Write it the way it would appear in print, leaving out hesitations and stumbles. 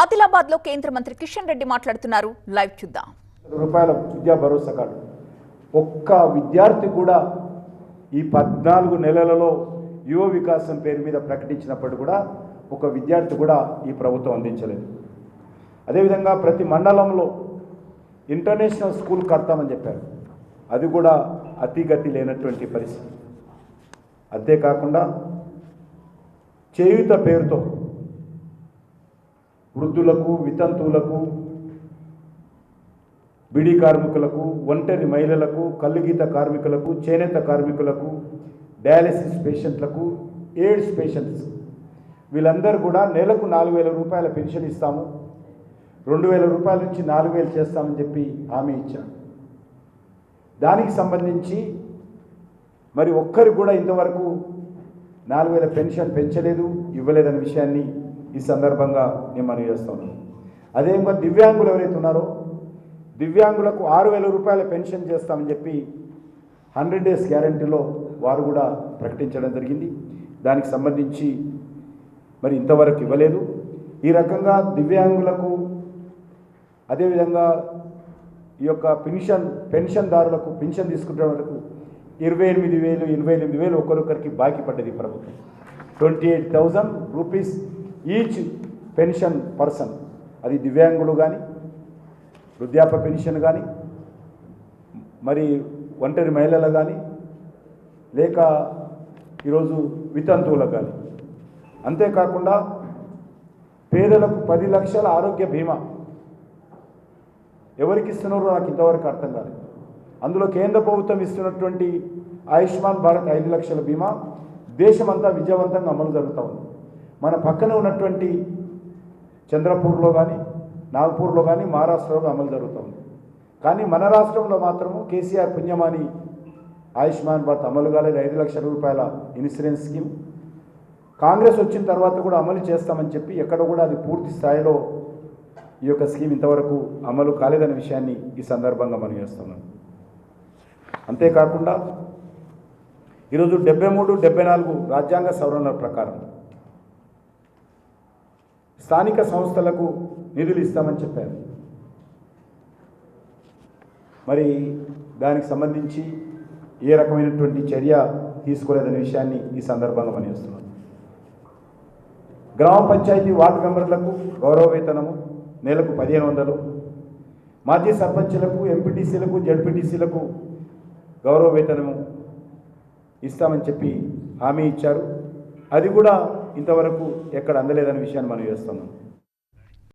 ఆదిలాబాద్ లో కేంద్ర మంత్రి కిషన్ రెడ్డి మాట్లాడుతున్నారు. లైవ్ చూద్దాం. రూపాయల విద్యా భరోసా కార్డు ఒక్క విద్యార్థి కూడా ఈ 14 నెలలలో యువ వికాసం పేరు మీద ప్రకటించినప్పుడు కూడా ఒక విద్యార్థి కూడా ఈ ప్రభుత్వం అందించలేదు. అదేవిధంగా ప్రతి మండలంలో ఇంటర్నేషనల్ స్కూల్ కడతామని చెప్పారు. అది కూడా అతిగతి లేనటువంటి పరిస్థితి. అంతేకాకుండా చేయూత పేరుతో వృద్ధులకు, వితంతువులకు, బిడి కార్మికులకు, ఒంటరి మహిళలకు, కల్లుగీత కార్మికులకు, చేనేత కార్మికులకు, డయాలసిస్ పేషెంట్లకు, ఎయిడ్స్ పేషెంట్స్ వీళ్ళందరూ కూడా నెలకు 4,000 రూపాయల పెన్షన్ ఇస్తాము, 2,000 రూపాయల నుంచి 4,000 చేస్తామని చెప్పి హామీ ఇచ్చారు. దానికి సంబంధించి మరి ఒక్కరికి కూడా ఇంతవరకు 4,000 పెన్షన్ పెంచలేదు, ఇవ్వలేదనే విషయాన్ని ఈ సందర్భంగా నేను మనవి చేస్తున్నాను. అదేవిధంగా దివ్యాంగులు ఎవరైతే ఉన్నారో దివ్యాంగులకు 6,000 రూపాయల పెన్షన్ చేస్తామని చెప్పి 100 డేస్ గ్యారంటీలో వారు కూడా ప్రకటించడం జరిగింది. దానికి సంబంధించి మరి ఇంతవరకు ఇవ్వలేదు. ఈ రకంగా దివ్యాంగులకు అదేవిధంగా ఈ యొక్క పెన్షన్దారులకు పెన్షన్ తీసుకుంటే వరకు 28,000 ఒక్కొక్కరికి బాకీ పడ్డది ప్రభుత్వం. 28,000 రూపీస్ ఈచ్ పెన్షన్ పర్సన్, అది దివ్యాంగులు కానీ, వృద్ధాప్య పెన్షన్ కానీ, మరి ఒంటరి మహిళలు కానీ, లేక ఈరోజు వితంతువులకు కానీ. అంతేకాకుండా పేదలకు 10 లక్షల ఆరోగ్య బీమా ఎవరికి ఇస్తున్నారో నాకు ఇంతవరకు అర్థం కాలేదు. అందులో కేంద్ర ప్రభుత్వం ఇస్తున్నటువంటి ఆయుష్మాన్ భారత్ 5 లక్షల బీమా దేశమంతా విజయవంతంగా అమలు జరుగుతూ ఉంది. మన పక్కన ఉన్నటువంటి చంద్రపూర్లో కానీ, నాగపూర్లో కానీ, మహారాష్ట్రలో అమలు జరుగుతుంది. కానీ మన రాష్ట్రంలో మాత్రము కేసీఆర్ పుణ్యమాని ఆయుష్మాన్ భారత్ అమలు కాలేదు. 5 లక్షల రూపాయల ఇన్సూరెన్స్ స్కీమ్ కాంగ్రెస్ వచ్చిన తర్వాత కూడా అమలు చేస్తామని చెప్పి ఎక్కడ కూడా అది పూర్తి స్థాయిలో ఈ యొక్క స్కీమ్ ఇంతవరకు అమలు కాలేదనే విషయాన్ని ఈ సందర్భంగా మనం చేస్తున్నాం. అంతేకాకుండా ఈరోజు 73, 74 రాజ్యాంగ సవరణల ప్రకారం స్థానిక సంస్థలకు నిధులు ఇస్తామని చెప్పారు. మరి దానికి సంబంధించి ఏ రకమైనటువంటి చర్య తీసుకోలేదనే విషయాన్ని ఈ సందర్భంగా మనం చేస్తున్నాం. గ్రామ పంచాయతీ వార్డు మెంబర్లకు గౌరవ వేతనము నెలకు 1,500, మాజీ సర్పంచులకు, ఎంపీటీసీలకు, జడ్పీటీసీలకు గౌరవ వేతనము ఇస్తామని చెప్పి హామీ ఇచ్చారు. అది కూడా ఇంతవరకు ఎక్కడ అందలేదనే విషయాన్ని మనం చేస్తున్నాం.